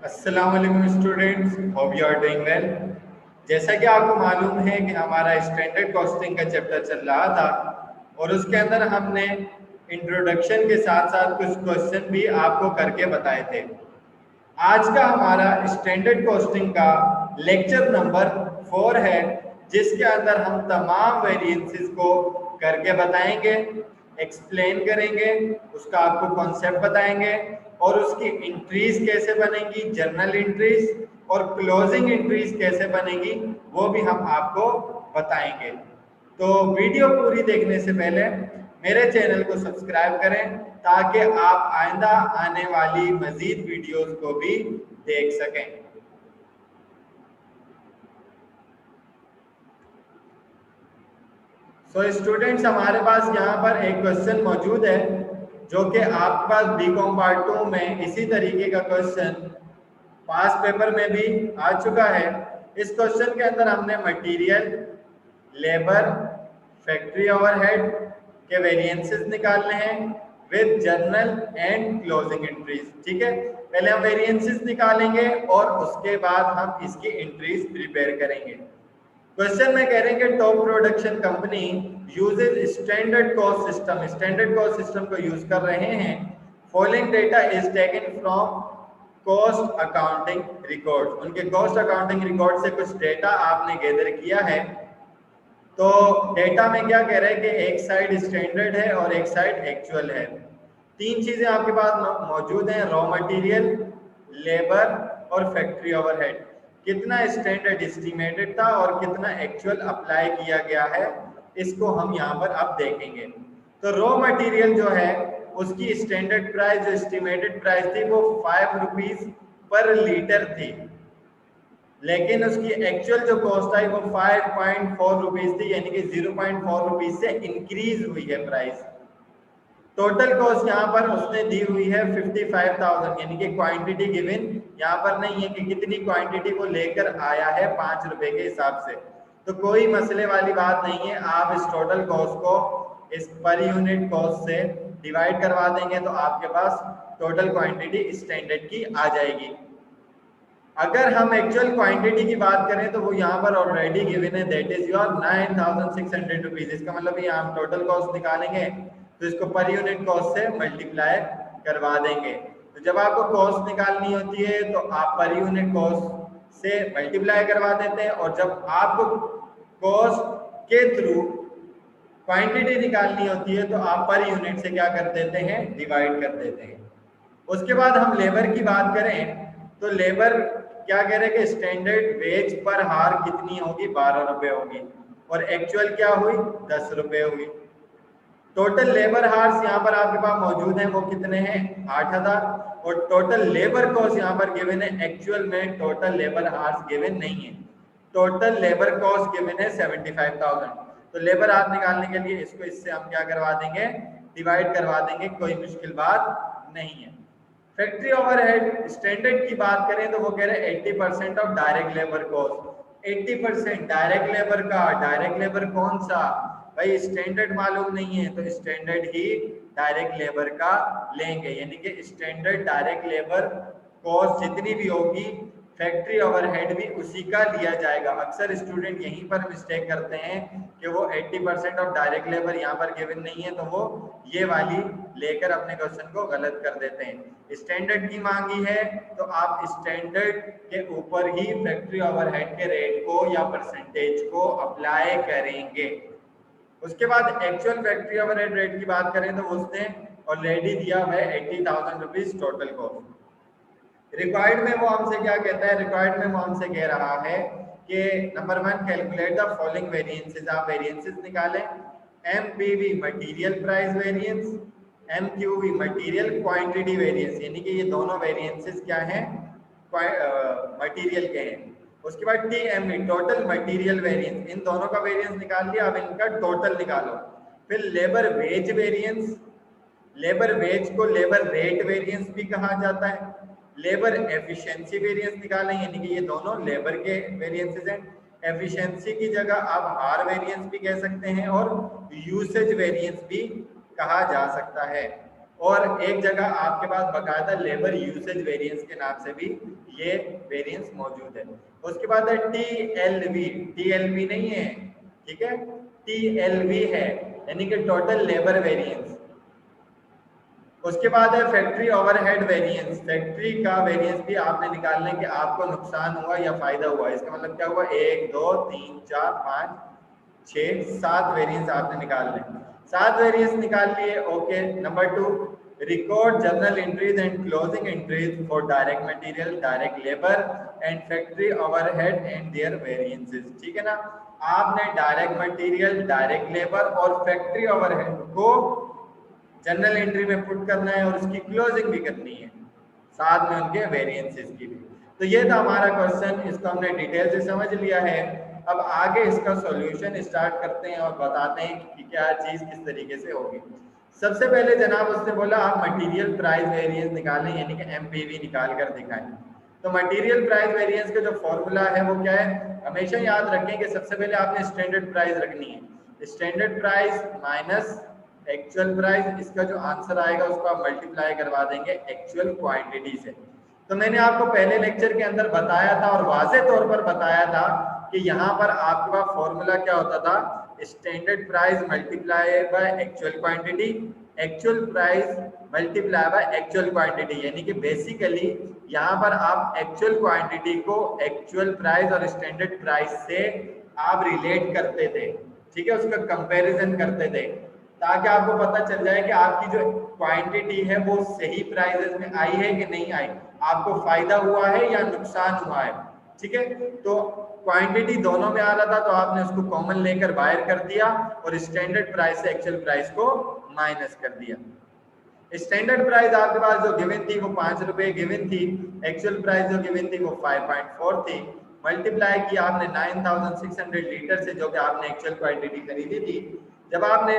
अस्सलाम वालेकुम students, hope you are doing well. जैसा कि आपको मालूम है कि हमारा स्टैंडर्ड कॉस्टिंग का चैप्टर चल रहा था और उसके अंदर हमने इंट्रोडक्शन के साथ साथ कुछ क्वेश्चन भी आपको करके बताए थे। आज का हमारा स्टैंडर्ड कॉस्टिंग का लेक्चर नंबर 4 है, जिसके अंदर हम तमाम वेरिएंसेस को करके बताएंगे, एक्सप्लेन करेंगे, उसका आपको कॉन्सेप्ट बताएंगे और उसकी एंट्रीज कैसे बनेंगी, जर्नल एंट्रीज और क्लोजिंग एंट्रीज कैसे बनेगी वो भी हम आपको बताएंगे। तो वीडियो पूरी देखने से पहले मेरे चैनल को सब्सक्राइब करें ताकि आप आइंदा आने वाली मजीद वीडियोस को भी देख सकें। सो स्टूडेंट्स, हमारे पास यहाँ पर एक क्वेश्चन मौजूद है जो कि आपके पास बीकॉम पार्ट 2 में इसी तरीके का क्वेश्चन पास पेपर में भी आ चुका है। इस क्वेश्चन के अंदर हमने मटेरियल, लेबर, फैक्ट्री ओवरहेड के वेरिएंसेस निकालने हैं with journal and closing entries. ठीक है, पहले हम वेरिएंसेस निकालेंगे और उसके बाद हम इसकी एंट्रीज प्रिपेयर करेंगे। क्वेश्चन में कह रहे हैं कि top production company uses standard cost system, standard cost system को यूज कर रहे हैं। Following data is taken from cost accounting record. उनके कॉस्ट अकाउंटिंग रिकॉर्ड से कुछ डेटा आपने गैदर किया है। तो डेटा में क्या कह रहे हैं कि एक साइड स्टैंडर्ड है और एक साइड एक्चुअल है। तीन चीजें आपके पास मौजूद हैं, रॉ मटेरियल, लेबर और फैक्ट्री ओवरहेड। कितना स्टैंडर्ड एस्टिमेटेड था और कितना एक्चुअल अप्लाई किया गया है, इसको हम यहाँ पर अब देखेंगे। तो रॉ मटेरियल जो है उसकी स्टैंडर्ड प्राइस, जो एस्टिमेटेड प्राइस थी वो 5 रुपीज पर लीटर थी, लेकिन उसकी एक्चुअल जो कॉस्ट आई वो 5.4 रुपीज थी, यानी कि 0.4 रुपीज से इंक्रीज हुई है प्राइस। टोटल कॉस्ट यहाँ पर उसने दी हुई है 55,000, यानी कि क्वांटिटी गिवन यहाँ पर नहीं है कि कितनी क्वांटिटी को लेकर आया है 5 रुपए के हिसाब से। तो कोई मसले वाली बात नहीं है, आप इस टोटल कॉस्ट को इस पर यूनिट कॉस्ट से डिवाइड करवा देंगे तो आपके पास टोटल क्वांटिटी स्टैंडर्ड की आ जाएगी। अगर हम एक्चुअल क्वांटिटी की बात करें तो वो यहाँ पर ऑलरेडी गिवन है, दैट इज योर 9,600 रुपीज। इसका मतलब ये हम टोटल कॉस्ट निकालेंगे तो इसको पर यूनिट कॉस्ट से मल्टीप्लाई करवा देंगे। तो जब आपको कॉस्ट निकालनी होती है तो आप पर यूनिट कॉस्ट से मल्टीप्लाई करवा देते हैं, और जब आपको कॉस्ट के थ्रू क्वांटिटी निकालनी होती है तो आप पर यूनिट से क्या कर देते हैं, डिवाइड कर देते हैं। उसके बाद हम लेबर की बात करें तो लेबर क्या कह रहे हैं कि स्टैंडर्ड वेज पर हार कितनी होगी, 12 रुपए होगी, और एक्चुअल क्या हुई, 10 रुपए हुई। टोटल लेबर हार्स यहाँ पर आपके पास मौजूद हैं, वो कितने हैं, 8,000। और टोटल लेबर कॉस्ट यहाँ पर गिवन है, एक्चुअल में टोटल लेबर हार्स गिवन नहीं है, टोटल लेबर कॉस्ट गिवन है 75,000। तो लेबर हार्स निकालने के लिए इसको इससे हम क्या करवा देंगे, डिवाइड करवा देंगे, कोई मुश्किल बात नहीं है। फैक्ट्री ओवरहेड स्टैंडर्ड की बात करें तो वो कह रहे हैं 80% of direct labour cost. 80% direct labour का, डायरेक्ट लेबर कौन सा भाई, स्टैंडर्ड मालूम नहीं है तो स्टैंडर्ड ही डायरेक्ट लेबर का लेंगे, यानी कि स्टैंडर्ड डायरेक्ट लेबर कॉस्ट जितनी भी होगी फैक्ट्री ओवरहेड भी उसी का लिया जाएगा। अक्सर स्टूडेंट यहीं पर मिस्टेक करते हैं कि वो 80% ऑफ डायरेक्ट लेबर यहाँ पर गिवन नहीं है तो वो ये वाली लेकर अपने क्वेश्चन को गलत कर देते हैं। स्टैंडर्ड की मांगी है तो आप स्टैंडर्ड के ऊपर ही फैक्ट्री ओवरहेड के रेट को या परसेंटेज को अप्लाई करेंगे। उसके बाद एक्चुअल फैक्ट्री ओवरहेड रेट की बात करें तो उसने ऑलरेडी दिया हुआ है 80,000 रुपीज टोटल कॉस्ट। रिक्वायर्ड में वो हमसे क्या कहता है, रिक्वायर्ड में वो हमसे कह रहा है कि number 1 calculate the following variances. आप वेरिएंसेस निकालें, MPV material price variance, MQV material quantity variance, यानी कि ये दोनों वेरिएंसेस क्या हैं, मटेरियल के हैं। उसके बाद टीएमवी टोटल मटेरियल वेरिएंस, इन दोनों का वेरिएंस निकाल लिया, अब इनका टोटल निकालो। फिर labour wage variance, labour wage को लेबर रेट वेरिएंस भी कहा जाता है। लेबर एफिशिएंसी वेरिएंस निकालें, यानी कि ये दोनों लेबर के वेरिएंसेस हैं। एफिशिएंसी की जगह आप आर वेरिएंस भी कह सकते हैं और यूसेज वेरिएंस भी कहा जा सकता है। और एक जगह आपके पास बकायदा लेबर यूसेज वेरिएंस के नाम से भी ये वेरिएंस मौजूद है। उसके बाद है TLV, TLV नहीं है, ठीक है, TLV है, यानी कि टोटल लेबर वेरिएंस। उसके बाद है फैक्ट्री ओवरहेड वेरिएंस। फैक्ट्री का वेरिएंस भी आपने निकालना है कि आपको नुकसान हुआ या फायदा हुआ। इसका मतलब क्या हुआ, 1 2 3 4 5 6 7 वेरिएंस आपने निकाल लें। 7 वेरिएंस निकाल लिए, okay. Number 2, record journal entries and closing entries for direct material, direct labour and factory overhead and their variances. ठीक है ना, आपने डायरेक्ट मटेरियल, डायरेक्ट लेबर और फैक्ट्री ओवरहेड को जनरल एंट्री में पुट करना है और उसकी क्लोजिंग भी करनी है, साथ में उनके वेरिएंसेस की भी। तो ये था हमारा क्वेश्चन, इसको हमने डिटेल से समझ लिया है। अब आगे इसका सॉल्यूशन स्टार्ट करते हैं और बताते हैं कि क्या चीज किस तरीके से होगी। सबसे पहले जनाब उसने बोला आप मटेरियल प्राइस वेरिएंस निकालें, यानी कि MPV निकाल कर दिखाएं। तो मटेरियल प्राइस वेरिएंस का जो फॉर्मूला है वो क्या है, हमेशा याद रखें कि सबसे पहले आपने स्टैंडर्ड प्राइस रखनी है। Standard price minus actual price, इसका जो आंसर आएगा उसको आप मल्टीप्लाई करवा देंगे एक्चुअल क्वांटिटी से। तो मैंने आपको पहले लेक्चर के अंदर बताया था और वाज़े तौर पर बताया था कि यहाँ पर आपके पास फॉर्मूला क्या होता था, standard price multiply by actual quantity, actual price multiply by actual quantity. यानी कि बेसिकली यहाँ पर आप एक्चुअल क्वांटिटी को एक्चुअल प्राइस और स्टैंडर्ड प्राइस से आप रिलेट करते थे, ठीक है, उसका कंपैरिजन करते थे, ताकि आपको पता चल जाए कि आपकी जो क्वांटिटी है वो सही प्राइसेस में आई है कि नहीं आई, आपको फायदा हुआ है या नुकसान हुआ है। ठीक है, तो क्वांटिटी दोनों में आ रहा था तो आपने उसको कॉमन लेकर बाहर कर दिया और स्टैंडर्ड प्राइस से एक्चुअल प्राइस को माइनस कर दिया। स्टैंडर्ड प्राइस आपके पास जो गिवन थी वो 5 रुपए गिवन थी, एक्चुअल प्राइस जो गिवन थी वो 5.4 थी, मल्टीप्लाई किया आपने 9600 लीटर से जो कि आपने एक्चुअल क्वांटिटी खरीदी थी। जब आपने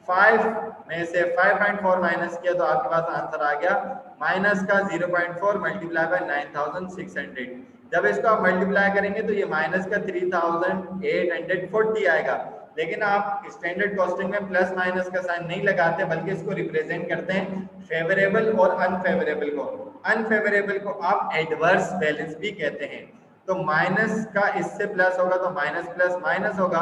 5 में से 5.4 माइनस किया तो आपके पास आंसर आ गया माइनस का 0.4 मल्टीप्लाई बाय 9600। जब इसको आप मल्टीप्लाई करेंगे तो ये माइनस का 3840 आएगा, लेकिन आप स्टैंडर्ड कॉस्टिंग में प्लस माइनस का साइन नहीं लगाते बल्कि इसको रिप्रेजेंट करते हैं फेवरेबल और अनफेवरेबल को। अनफेवरेबल को आप एडवर्स बैलेंस भी कहते हैं। तो माइनस का इससे प्लस होगा तो माइनस प्लस माइनस होगा,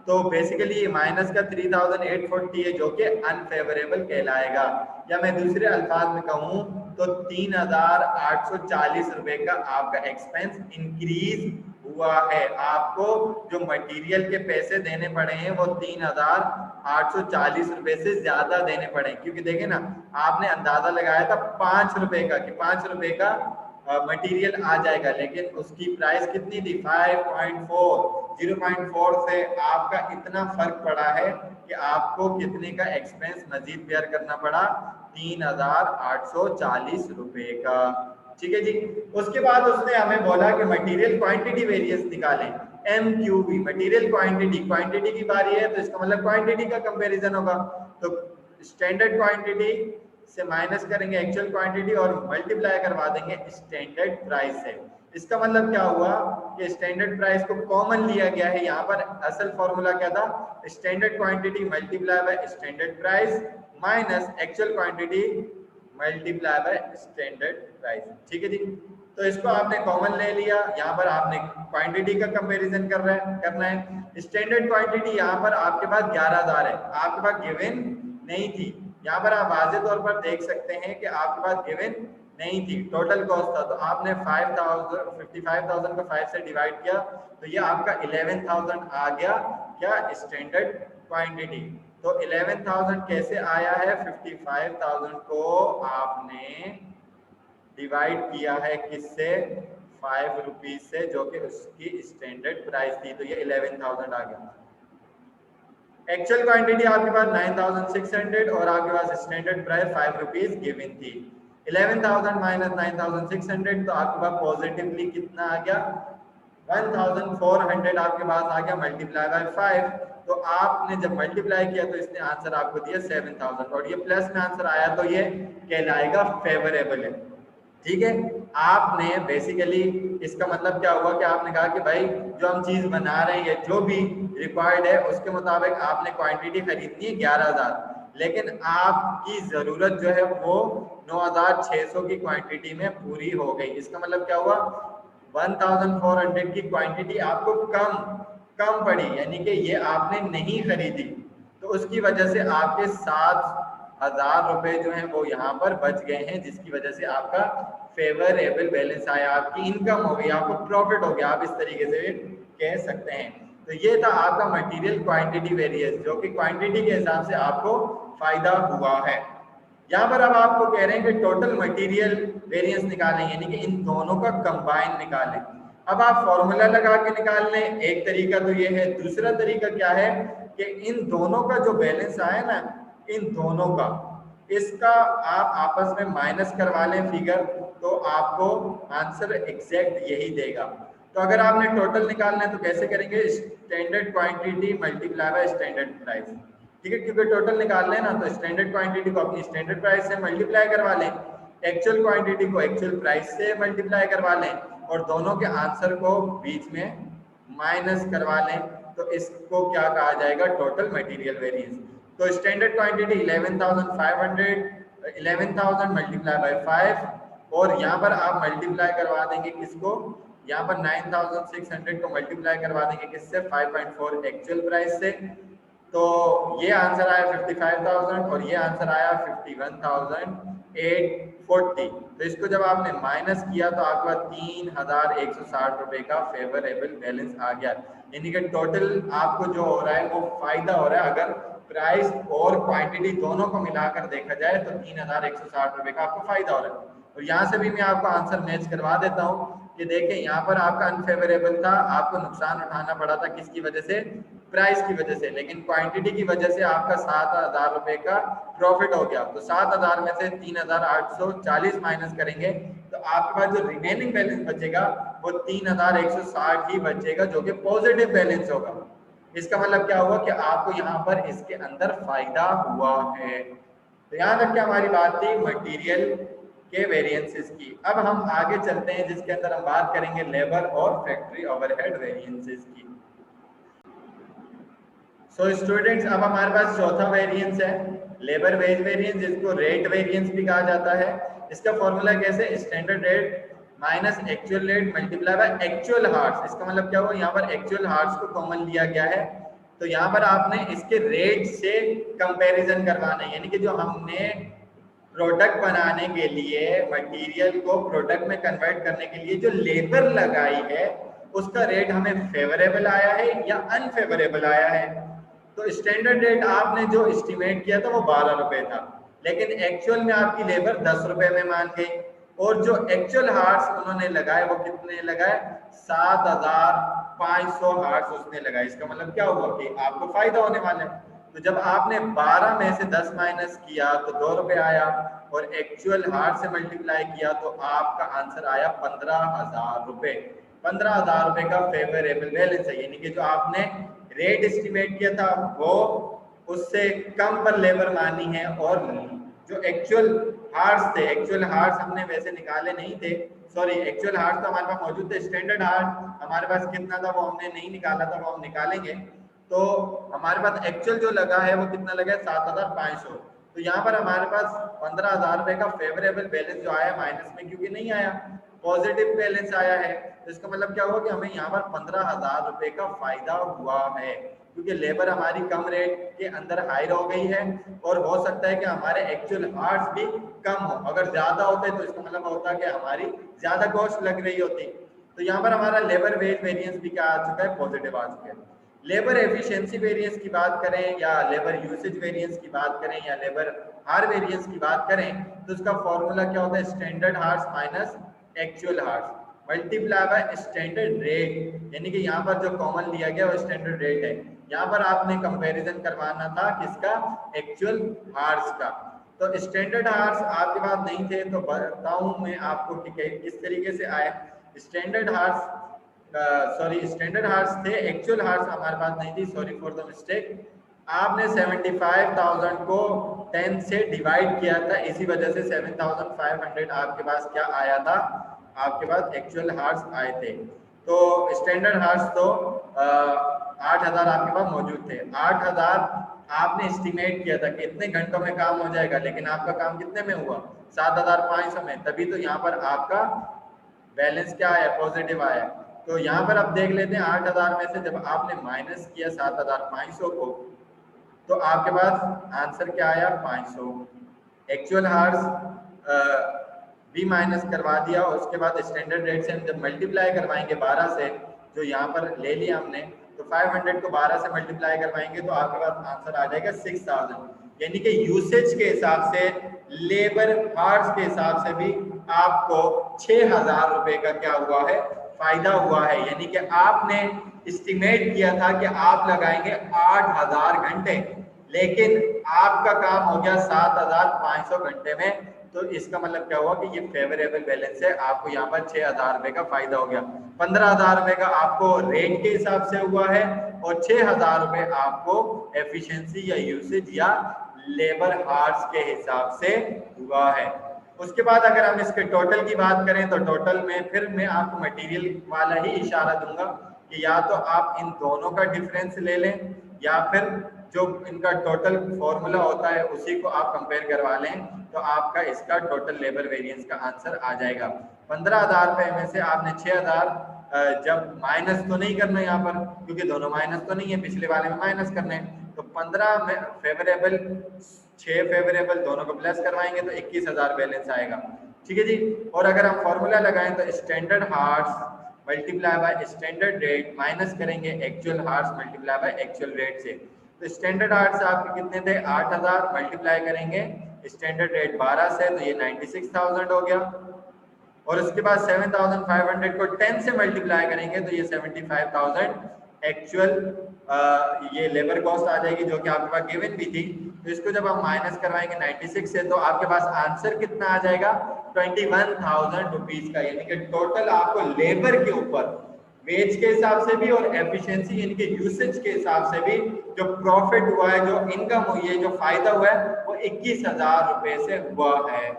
तो बेसिकली ये माइनस का 3840 है जो कि अनफेवरेबल कहलाएगा, या मैं दूसरे अल्फाज में कहूँ तो 3840 रुपए का आपका एक्सपेंस इंक्रीज हुआ है। आपको जो मटेरियल के पैसे देने पड़े हैं वो 3840 रुपए से ज्यादा देने पड़े, क्योंकि देखें ना आपने अंदाजा लगाया था 5 रुपए का कि 5 रुपए का मटेरियल आ जाएगा, लेकिन उसकी प्राइस कितनी थी 5.4, 0.4 से आपका इतना फर्क पड़ा है कि आपको कितने का एक्सपेंस मजीद बेयर करना पड़ा, 3840 रुपए का। ठीक है जी। उसके बाद उसने हमें बोला कि मटेरियल क्वांटिटी वेरिएंस निकालें, MQV, मटेरियल क्वांटिटी। क्वांटिटी की बारी है तो इसका मतलब क्वांटिटी का कंपैरिजन होगा, तो स्टैंडर्ड क्वांटिटी से माइनस करेंगे एक्चुअल क्वांटिटी और मल्टीप्लाई करवा देंगे स्टैंडर्ड प्राइस से। इसका मतलब क्या हुआ कि स्टैंडर्ड प्राइस को कॉमन लिया गया है। यहाँ पर असल फॉर्मूला क्या था, standard quantity multiply by standard price minus actual quantity multiply by standard price. ठीक है जी। तो इसको आपने कॉमन ले लिया, यहाँ पर आपने क्वांटिटी का कंपैरिजन करना है। स्टैंडर्ड क्वांटिटी यहाँ पर आपके पास 11000 है, आपके पास गिवन नहीं थी। यहाँ पर आप वाज़े तौर पर देख सकते हैं कि आपके पास गिवन नहीं थी, टोटल कॉस्ट था, तो आपने 55,000 को 5 से डिवाइड किया तो ये आपका 11,000 आ गया क्या, स्टैंडर्ड क्वांटिटी। तो 11,000 कैसे आया है, 55,000 को आपने डिवाइड किया है किससे, 5 रुपीज से, जो कि उसकी स्टैंडर्ड प्राइस थी, तो ये 11,000 आ गया। एक्चुअल क्वांटिटी आपके पास 9600 और आपके पास स्टैंडर्ड प्राइस 5 रुपीज गिवन थी। 11,000 माइनस 9600 तो आपके पास पॉजिटिवली कितना आ गया, 1400 आपके पास आ गया मल्टीप्लाई बाय 5। तो आपने जब मल्टीप्लाई किया तो इसने आंसर आपको दिया 7000 और ये प्लस में आंसर आया तो ये कहलाएगा फेवरेबल है। ठीक है, आपने बेसिकली इसका मतलब क्या हुआ कि आपने कहा कि भाई जो हम चीज बना रहे हैं जो भी रिक्वायर्ड है उसके मुताबिक आपने क्वांटिटी खरीदनी है 11,000, लेकिन आपकी ज़रूरत जो है वो 9600 की क्वांटिटी में पूरी हो गई। इसका मतलब क्या हुआ, 1400 की क्वांटिटी आपको कम पड़ी, यानी कि ये आपने नहीं खरीदी, तो उसकी वजह से आपके 7000 रुपए जो हैं वो यहाँ पर बच गए हैं, जिसकी वजह से आपका फेवरेबल बैलेंस आया, आपकी इनकम हो गई, आपको प्रॉफिट हो गया, आप इस तरीके से कह सकते हैं। तो ये था आपका मटेरियल क्वांटिटी वेरिएंस, जो कि क्वांटिटी के हिसाब से आपको फायदा हुआ है। यहाँ पर अब आपको कह रहे हैं कि टोटल मटेरियल वेरिएंस निकालें, यानी कि इन दोनों का कंबाइन निकालें। अब आप फॉर्मूला लगा के निकाल लें, एक तरीका तो ये है। दूसरा तरीका क्या है कि इन दोनों का जो बैलेंस आया ना, इन दोनों का, इसका आप आपस में माइनस करवा लें फिगर, तो आपको आंसर एग्जैक्ट यही देगा। तो अगर आपने टोटल निकालना है तो कैसे करेंगे, standard quantity multiply by standard price, ठीक है, क्योंकि टोटल निकाल लें ना, तो स्टैंडर्ड क्वांटिटी को अपनी स्टैंडर्ड प्राइस से मल्टीप्लाई करवा लें, एक्चुअल क्वांटिटी को एक्चुअल प्राइस से मल्टीप्लाई करवा लें, और दोनों के आंसर को बीच में माइनस करवा लें, तो इसको क्या कहा जाएगा, टोटल मटेरियल वेरिएंस। तो स्टैंडर्ड क्वांटिटी 11,000 मल्टीप्लाई बाय 5, और यहाँ पर आप मल्टीप्लाई करवा देंगे किसको, यहाँ पर 9600 को मल्टीप्लाई करवा देंगे किससे, 5.4 एक्चुअल प्राइस से। तो ये आंसर आया 55,000 और ये आंसर आया 51,840। तो इसको जब आपने माइनस किया तो आपके पास 3,160 रुपए का फेवरेबल बैलेंस आ गया, यानी कि टोटल आपको जो हो रहा है वो फायदा हो रहा है। अगर प्राइस और क्वांटिटी दोनों को मिलाकर देखा जाए तो 3,160 रुपए का आपको फायदा हो रहा है। और यहाँ से भी मैं आपको आंसर मैच करवा देता हूँ कि देखें, यहाँ पर आपका अनफेवरेबल था, आपको नुकसान उठाना पड़ा था, किसकी वजह से, प्राइस की वजह से, लेकिन क्वांटिटी की वजह से आपका 7,000 रुपए का प्रॉफिट हो गया। तो 7,000 में से 3,840 माइनस करेंगे तो आपके पास जो रिमेनिंग बैलेंस बचेगा वो 3,160 ही बचेगा, जो कि पॉजिटिव बैलेंस होगा। इसका मतलब क्या हुआ कि आपको यहाँ पर इसके अंदर फायदा हुआ है। तो यहाँ तक क्या हमारी बात थी मटेरियल के वेरिएंसेस की। अब हम आगे चलते हैं, जिसके अंदर हम बात करेंगे लेबर और फैक्ट्री ओवरहेड वेरिएंसेस की। सो स्टूडेंट्स, अब हमारे पास चौथा वेरिएंस है लेबर वेज वेरिएंस, जिसको रेट वेरिएंस भी कहा जाता है। इसका फॉर्मूला कैसे, standard rate minus actual rate multiply by actual hours. इसका मतलब क्या हुआ, यहाँ पर एक्चुअल हार्स को कॉमन लिया गया है, तो यहाँ पर आपने इसके रेट से कंपैरिजन करवाना है, यानी कि जो हमने प्रोडक्ट बनाने के लिए, मटेरियल को प्रोडक्ट में कन्वर्ट करने के लिए जो लेबर लगाई है, उसका रेट हमें फेवरेबल आया है या अनफेवरेबल आया है। तो स्टैंडर्ड रेट आपने जो एस्टिमेट किया था वो 12 रुपए था, लेकिन एक्चुअल में आपकी लेबर 10 रुपए में मान गई, और जो एक्चुअल हार्स उन्होंने लगाए वो कितने लगाए, 7,500 हार्स उसने लगाए। इसका मतलब क्या हुआ कि आपको फायदा होने वाला है। तो जब आपने 12 में से 10 माइनस किया तो 2 रुपए आया, और एक्चुअल हार्स से मल्टीप्लाई किया तो आपका आंसर आया 15,000 रुपए। 15,000 रुपए का फेवरेबल बैलेंस है, यानी कि जो आपने रेट एस्टिमेट किया था वो उससे कम पर लेबर मानी है, और जो एक्चुअल हार्स थे, एक्चुअल हार्स हमने वैसे निकाले नहीं थे, सॉरी एक्चुअल हार्स तो हमारे पास मौजूद थे, स्टैंडर्ड हार्स हमारे पास कितना था वो हमने नहीं निकाला था, वो हम निकालेंगे। तो हमारे पास एक्चुअल जो लगा है वो कितना लगा है, 7,500। तो यहाँ पर हमारे पास 15,000 रुपए का फेवरेबल बैलेंस जो आया माइनस में क्योंकि नहीं आया, पॉजिटिव बैलेंस आया है। तो इसका मतलब क्या हुआ कि हमें यहाँ पर 15,000 रुपए का फायदा हुआ है, क्योंकि लेबर हमारी कम रेट के अंदर हायर हो गई है, और हो सकता है कि हमारे एक्चुअल हार्स भी कम हो। अगर ज्यादा होते तो इसका मतलब होता है कि हमारी ज्यादा कॉस्ट लग रही होती। तो यहाँ पर हमारा लेबर वेज वेरिएंस भी क्या आ चुका है, पॉजिटिव आ चुका है। लेबर एफिशिएंसी वेरिएंस की बात करें, या लेबर यूसेज वेरिएंस की बात करें, या लेबर हार वेरिएंस की बात करें, तो इसका फॉर्मूला क्या होता है, standard hours minus actual hours multiply by standard rate, यानी कि यहाँ पर जो कॉमन लिया गया वो स्टैंडर्ड रेट है। यहाँ पर आपने कंपैरिजन करवाना था किसका, एक्चुअल हार्स का। तो स्टैंडर्ड हार्स आपके पास नहीं थे, तो बताऊं मैं आपको कि किस तरीके से आए। स्टैंडर्ड हार्स स्टैंडर्ड हार्स थे, एक्चुअल हार्स हमारे पास नहीं थी, सॉरी फॉर द मिस्टेक। आपने 75,000 को 10 से डिवाइड किया था, इसी वजह से 7,500 आपके पास क्या आया था, आपके पास एक्चुअल हार्स आए थे। तो स्टैंडर्ड हार्स तो 8,000 आपके पास मौजूद थे। 8,000 आपने एस्टिमेट किया था कि इतने घंटों में काम हो जाएगा, लेकिन आपका काम कितने में हुआ, 7,500 में, तभी तो यहाँ पर आपका बैलेंस क्या आया, पॉजिटिव आया। तो यहाँ पर आप देख लेते हैं 8,000 में से जब आपने माइनस किया 7,500 को, तो आपके पास आंसर क्या आया, 500। एक्चुअल हार्स भी माइनस करवा दिया, उसके बाद स्टैंडर्ड रेट से हम जब मल्टीप्लाई करवाएंगे 12 से, जो यहाँ पर ले लिया हमने, तो 500 को 12 से मल्टीप्लाई करवाएंगे तो आपके पास आंसर आ जाएगा 6000। यानी कि यूसेज के हिसाब से, लेबर हार्स के हिसाब से भी आपको 6,000 रुपए का क्या हुआ है, फायदा हुआ है। यानी कि आपने एस्टिमेट किया था कि आप लगाएंगे 8,000 घंटे, लेकिन आपका काम हो गया 7,500 घंटे में। तो इसका मतलब क्या हुआ कि ये फेवरेबल बैलेंस है, आपको यहाँ पर 6,000 रुपए का फायदा हो गया। 15,000 रुपए का आपको रेट के हिसाब से हुआ है और 6,000 रुपए आपको एफिशिएंसी या यूसेज या लेबर हार्स के हिसाब से हुआ है। उसके बाद अगर हम इसके टोटल की बात करें तो टोटल में फिर मैं आपको मटेरियल वाला ही इशारा दूंगा कि या तो आप इन दोनों का डिफरेंस ले लें या फिर जो इनका टोटल फॉर्मूला होता है उसी को आप कंपेयर करवा लें, तो आपका इसका टोटल लेबर वेरिएंस का आंसर आ जाएगा। 15,000 रुपए में से आपने 6,000 जब माइनस तो नहीं करना यहाँ पर, क्योंकि दोनों माइनस तो नहीं है, पिछले वाले में माइनस करने, तो 15 में फेवरेबल 6 फेवरेबल दोनों को प्लस करवाएंगे तो 21,000 बैलेंस आएगा। ठीक है जी। और अगर हम फॉर्मूला लगाएं तो standard hours multiply by standard rate minus करेंगे actual hours multiply by actual rate से। तो स्टैंडर्ड हार्स आपके कितने थे, 8,000 मल्टीप्लाई करेंगे स्टैंडर्ड रेट 12 से तो ये 96,000 हो गया। और उसके बाद 7,500 को 10 से मल्टीप्लाई करेंगे तो ये 75,000 एक्चुअल ये लेबर कॉस्ट आ जाएगी, जो कि आपके पास गिवन भी थी। तो इसको जब हम माइनस करवाएंगे 96 से तो आपके पास आंसर कितना आ जाएगा, 21,000 रुपीज का। यानी कि टोटल आपको लेबर के ऊपर वेज के हिसाब से भी और एफिशिएंसी यानी कि यूसेज के हिसाब से भी जो प्रॉफिट हुआ है, जो इनकम हुई है, जो फायदा हुआ है वो 21,000 रुपए से हुआ है।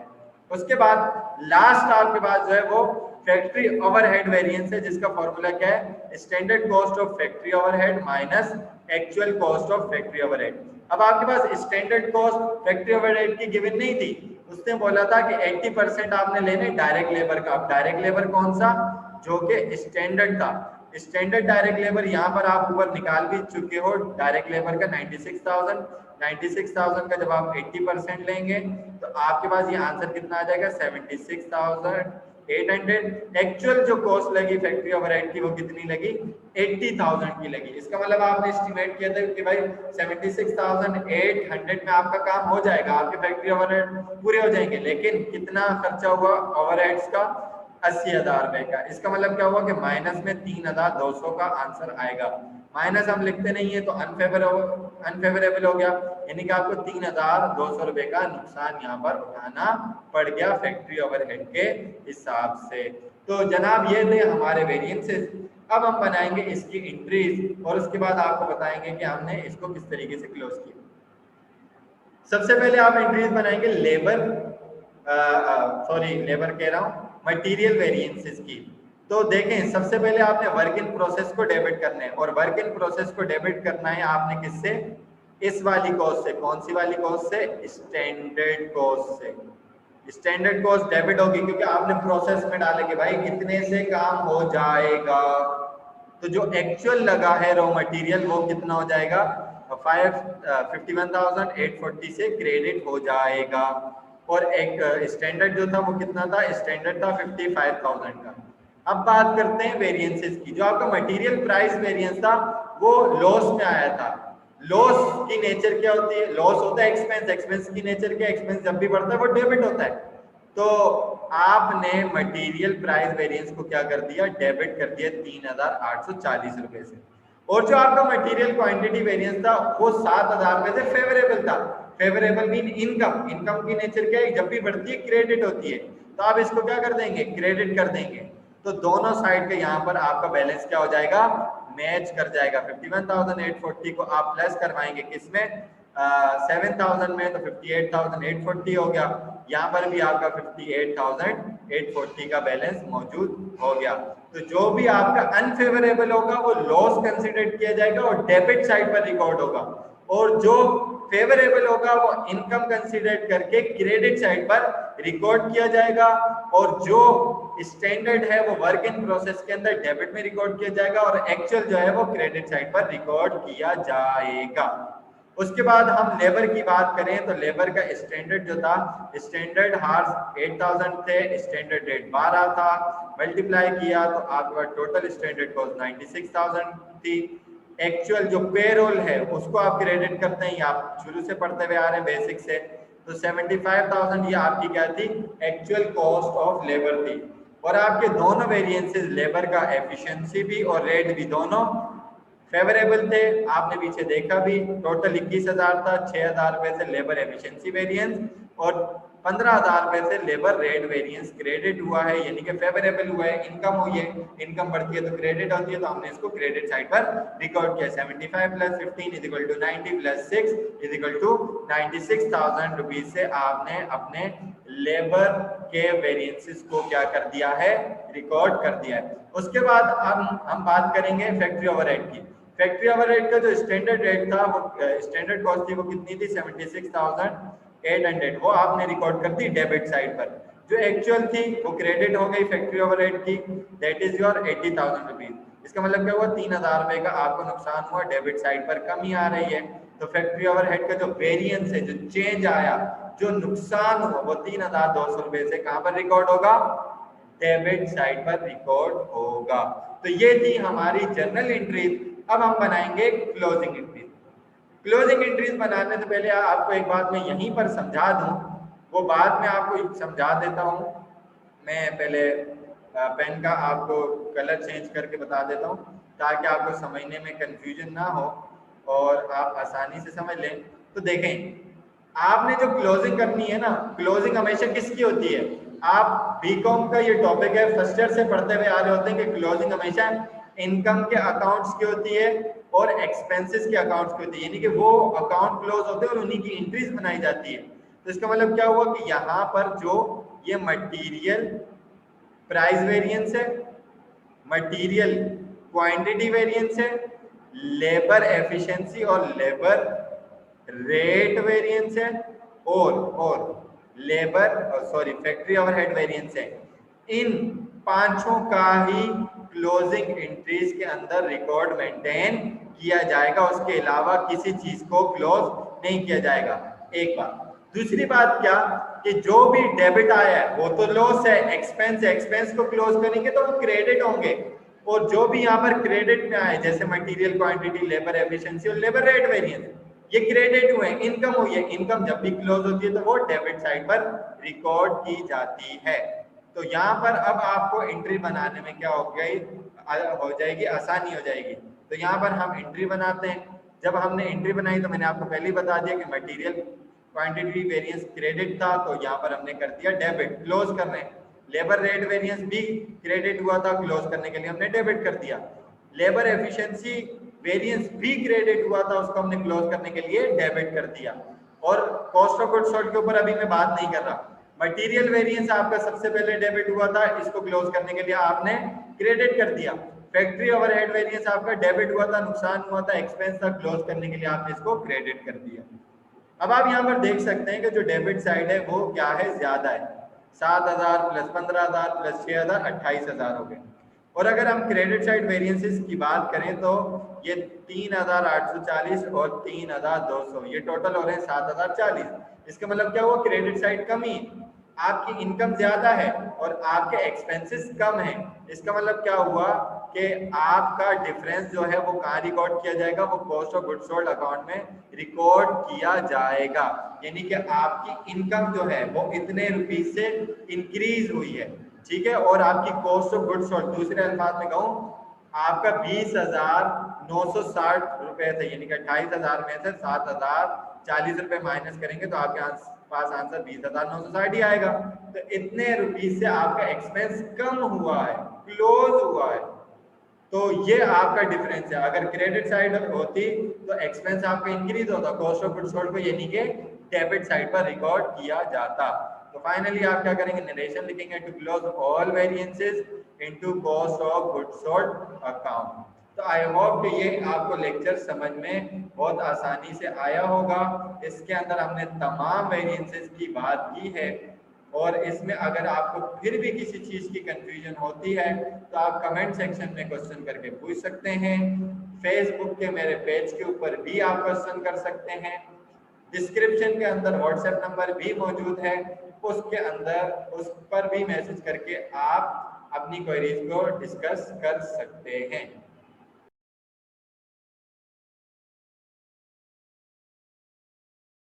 उसके बाद लास्ट आपके पास जो है वो फैक्ट्री ओवरहेड वेरिएंस है, जिसका फॉर्मूला क्या है, standard cost of factory overhead minus actual cost of factory overhead. अब आपके पास स्टैंडर्ड कॉस्ट फैक्ट्री ओवरहेड की गिवन नहीं थी, उसने बोला था कि 80% आपने लेने डायरेक्ट लेबर का। अब डायरेक्ट लेबर कौन सा, जो कि स्टैंडर्ड था, स्टैंडर्ड डायरेक्ट लेबर यहाँ पर आप ऊपर निकाल भी चुके हो, डायरेक्ट लेबर का 96,000 का जब आप 80% लेंगे तो आपके पास ये आंसर कितना आ जाएगा, 76,800। एक्चुअल जो कॉस्ट लगी फैक्ट्री ओवरहेड की वो कितनी लगी, 80,000 की लगी। इसका मतलब आपने एस्टिमेट किया था कि भाई 76,800 में आपका काम हो जाएगा, आपके फैक्ट्री ओवरहेड पूरे हो जाएंगे, लेकिन कितना खर्चा हुआ ओवरहेड्स का, 80,000 रुपए का। इसका मतलब क्या हुआ कि माइनस में 3,200 का आंसर आएगा। माइनस हम लिखते नहीं है तो अनफेवरेबल हो गया, यानी कि आपको 3,200 रुपए का नुकसान यहाँ पर उठाना पड़ गया फैक्ट्री ओवरहेड के हिसाब से। तो जनाब ये थे हमारे वेरिएंसेस। अब हम बनाएंगे इसकी एंट्रीज और उसके बाद आपको बताएंगे कि हमने इसको किस तरीके से क्लोज किया। सबसे पहले आप एंट्रीज बनाएंगे लेबर कह रहा हूँ मटेरियल वेरिएंसेस की। तो देखें सबसे पहले आपने वर्क इन प्रोसेस को डेबिट करना है, और वर्क इन प्रोसेस को डेबिट करना है आपने किससे, इस वाली कॉस्ट से। कौन सी वाली कॉस्ट से, स्टैंडर्ड कॉस्ट से। स्टैंडर्ड कॉस्ट डेबिट होगी क्योंकि आपने प्रोसेस में डाले कि भाई कितने से काम हो जाएगा, तो जो एक्चुअल लगा है रॉ मटेरियल वो कितना हो जाएगा, 51,840 से क्रेडिट हो जाएगा। और एक स्टैंडर्ड जो था वो कितना था, स्टैंडर्ड था 55,000 का। अब बात करते हैं वेरिएंसेस की। जो आपका मटेरियल प्राइस वेरिएंस था वो लॉस में आया था। लॉस की नेचर क्या होती है, लॉस होता है एक्सपेंस, एक्सपेंस की नेचर क्या, एक्सपेंस जब भी बढ़ता है वो डेबिट होता है। तो आपने मटेरियल प्राइस वेरिएंस को क्या कर दिया, डेबिट कर दिया 3,840 रुपए से। और जो आपका मटेरियल क्वांटिटी वेरिएंस था वो 7,000 रुपए से फेवरेबल था। फेवरेबल मीन इनकम, इनकम की नेचर क्या है, जब भी बढ़ती है क्रेडिट होती है, तो आप इसको क्या कर देंगे, क्रेडिट कर देंगे। तो दोनों साइड के यहाँ पर आपका बैलेंस क्या हो जाएगा, मैच कर जाएगा। 51,840 को आप प्लस करवाएंगे किसमें, 7,000 में, तो 58,840 हो गया। यहाँ पर भी आपका 58,840 का बैलेंस मौजूद हो गया। तो जो भी आपका अनफेवरेबल होगा वो लॉस कंसिडर किया जाएगा और डेबिट साइड पर रिकॉर्ड होगा। और जो फेवरेबल होगा वो इनकम कंसीडर करके क्रेडिट साइड पर रिकॉर्ड किया जाएगा, और जो स्टैंडर्ड है वो वर्क इन प्रोसेस के अंदर डेबिट में रिकॉर्ड किया जाएगा, और एक्चुअल जो है वो क्रेडिट साइड पर रिकॉर्ड किया जाएगा। उसके बाद हम लेबर की बात करें तो लेबर का स्टैंडर्ड जो था, स्टैंडर्ड हार्स 8000 थे, स्टैंडर्ड रेट 12 था, मल्टीप्लाई किया तो आपका टोटल स्टैंडर्ड कॉस्ट 96,000 थी। एक्चुअल जो पेरोल है उसको आप क्रेडिट करते हैं, आप शुरू से पढ़ते हुए आ रहे हैं बेसिक से, तो 75,000 ये आपकी क्या थी, एक्चुअल कॉस्ट ऑफ लेबर थी। और आपके दोनों वेरिएंसेस, लेबर का एफिशिएंसी भी और रेट भी दोनों फेवरेबल थे, आपने पीछे देखा भी। टोटल 21,000 था, 6,000 रुपए से लेबर एफिशिएंसी वेरिएंस और 15,000 रुपए से लेबर रेट वेरिएंस क्रेडिट हुआ है, यानी कि फेवरेबल हुआ है। इनकम हुई है, इनकम बढ़ती है तो क्रेडिट होती है, तो हमने इसको क्रेडिट साइड पर रिकॉर्ड किया। 75 plus 15 is equal to 90 plus 6 is equal to 96,000 rupees से आपने अपने लेबर के वेरिएंसेस को क्या कर दिया है, रिकॉर्ड कर दिया है। उसके बाद हम बात करेंगे फैक्ट्री ओवरहेड की। फैक्ट्री ओवरहेड का जो स्टैंडर्ड रेट था, वो स्टैंडर्ड कॉस्ट थी, वो कितनी थी, 76,800, वो आपने रिकॉर्ड कर दी डेबिट साइड पर। जो एक्चुअल थी वो क्रेडिट हो गई फैक्ट्री ओवरहेड की, दैट इज योर 80,000 रुपीज। इसका मतलब क्या हुआ, 3,000 रुपए का आपको नुकसान हुआ, डेबिट साइड पर कमी आ रही है। तो फैक्ट्री ओवरहेड का जो वेरिएंस है, जो चेंज आया, जो नुकसान हुआ, वो 3,200 रुपए से कहां पर रिकॉर्ड होगा, डेबिट साइड पर रिकॉर्ड होगा। तो ये थी हमारी जर्नल एंट्रीज। अब हम बनाएंगे क्लोजिंग एंट्रीज। क्लोजिंग एंट्रीज बनाने से पहले आपको एक बात मैं यहीं पर समझा दूं, वो बात मैं आपको समझा देता हूं। मैं पहले पेन का आपको कलर चेंज करके बता देता हूं, ताकि आपको समझने में कंफ्यूजन ना हो और आप आसानी से समझ लें। तो देखें, आपने जो क्लोजिंग करनी है ना, क्लोजिंग हमेशा किसकी होती है, आप बीकॉम का ये टॉपिक है, फर्स्ट ईयर से पढ़ते हुए आ रहे होते हैं कि क्लोजिंग हमेशा इनकम के अकाउंट्स की होती है और एक्सपेंसेस के अकाउंट्स की होती है, यानी कि वो अकाउंट क्लोज होते हैं और उन्हीं की एंट्रीज बनाई जाती है। तो इसका मतलब क्या हुआ कि यहाँ पर जो ये मटेरियल प्राइस वेरिएंस है, मटेरियल क्वांटिटी वेरिएंस है, लेबर एफिशिएंसी और लेबर रेट वेरिएंस है, और लेबर फैक्ट्री ओवरहेड वेरिएंस है। इन पांचों का ही क्लोजिंग एंट्रीज के अंदर रिकॉर्ड मेंटेन किया जाएगा, उसके अलावा किसी चीज को क्लोज नहीं किया जाएगा। एक बात। दूसरी बात क्या, कि जो भी डेबिट आया है वो तो लॉस है, एक्सपेंस है, एक्सपेंस को क्लोज करेंगे तो वो क्रेडिट होंगे, और जो भी यहाँ पर क्रेडिट में आए, जैसे मटेरियल क्वांटिटी, लेबर एफिशिएंसी और लेबर रेट वेरिएंस, ये क्रेडिट हुए, इनकम हुई है। इनकम जब भी क्लोज होती है तो वो डेबिट साइड पर रिकॉर्ड की जाती है। तो यहाँ पर अब आपको एंट्री बनाने में क्या हो जाएगी, आसानी हो जाएगी। तो यहाँ पर हम एंट्री बनाते हैं। जब हमने एंट्री बनाई तो मैंने आपको पहले ही बता दिया कि मटेरियल क्वांटिटी वेरिएंस क्रेडिट था, तो यहाँ पर हमने कर दिया डेबिट, क्लोज कर रहे हैं। लेबर रेट वेरिएंस भी क्रेडिट हुआ था, क्लोज करने के लिए हमने डेबिट कर दिया। लेबर एफिशिएंसी वेरिएंस भी क्रेडिट हुआ था, उसको हमने क्लोज करने के लिए डेबिट कर दिया। और कॉस्ट ऑफ गुड्स सोल्ड के ऊपर अभी मैं बात नहीं कर रहा। मटेरियल वेरिएंस आपका सबसे पहले डेबिट हुआ था, इसको क्लोज करने के लिए आपने क्रेडिट कर दिया। फैक्ट्री ओवरहेड वेरिएंस आपका डेबिट हुआ था, नुकसान हुआ था, एक्सपेंस था, क्लोज करने के लिए आपने इसको क्रेडिट कर दिया। अब आप यहाँ पर देख सकते हैं कि जो डेबिट साइड है वो क्या है, ज्यादा है। 7,000 प्लस 15,000 प्लस 6,000 28,000 हो गए। और अगर हम क्रेडिट साइड वेरिएंसेस की बात करें तो ये 3,840 और 3,200, ये टोटल हो रहे हैं 7,040। इसका मतलब क्या हुआ, क्रेडिट साइड कमी, आपकी इनकम ज्यादा है और आपके एक्सपेंसेस कम है। इसका मतलब क्या हुआ कि आपका डिफरेंस जो है वो कहाँ रिकॉर्ड किया जाएगा, वो cost of goods sold account में रिकॉर्ड किया जाएगा। यानी कि आपकी इनकम जो है वो इतने रुपीज से इंक्रीज हुई है, ठीक है, और आपकी कॉस्ट ऑफ गुड्स सोल्ड, दूसरे अल्फाज में कहूँ, आपका 20,960 रुपए थे, यानी कि 28,000 में से 7,040 रुपए माइनस करेंगे तो आपके पास आंसर 20,960 ही आएगा। तो इतने रुपीज से आपका एक्सपेंस कम हुआ है, क्लोज हुआ है। तो ये आपका डिफरेंस है। अगर क्रेडिट साइड होती तो एक्सपेंस आपका इंक्रीज होता, कॉस्ट ऑफ गुड्स सोल्ड को यानी कि डेबिट साइड पर रिकॉर्ड किया जाता। तो फाइनली आप क्या करेंगे, नरेशन लिखेंगे, to close all variances into cost of goods sold account. तो आई होप कि ये आपको लेक्चर समझ में बहुत आसानी से आया होगा। इसके अंदर हमने तमाम वेरिएंसेस की बात की है और इसमें अगर आपको फिर भी किसी चीज की कंफ्यूजन होती है तो आप कमेंट सेक्शन में क्वेश्चन करके पूछ सकते हैं। फेसबुक के मेरे पेज के ऊपर भी आप क्वेश्चन कर सकते हैं। डिस्क्रिप्शन के अंदर व्हाट्सएप नंबर भी मौजूद है, उसके अंदर उस पर भी मैसेज करके आप अपनी क्वेरीज को डिस्कस कर सकते हैं।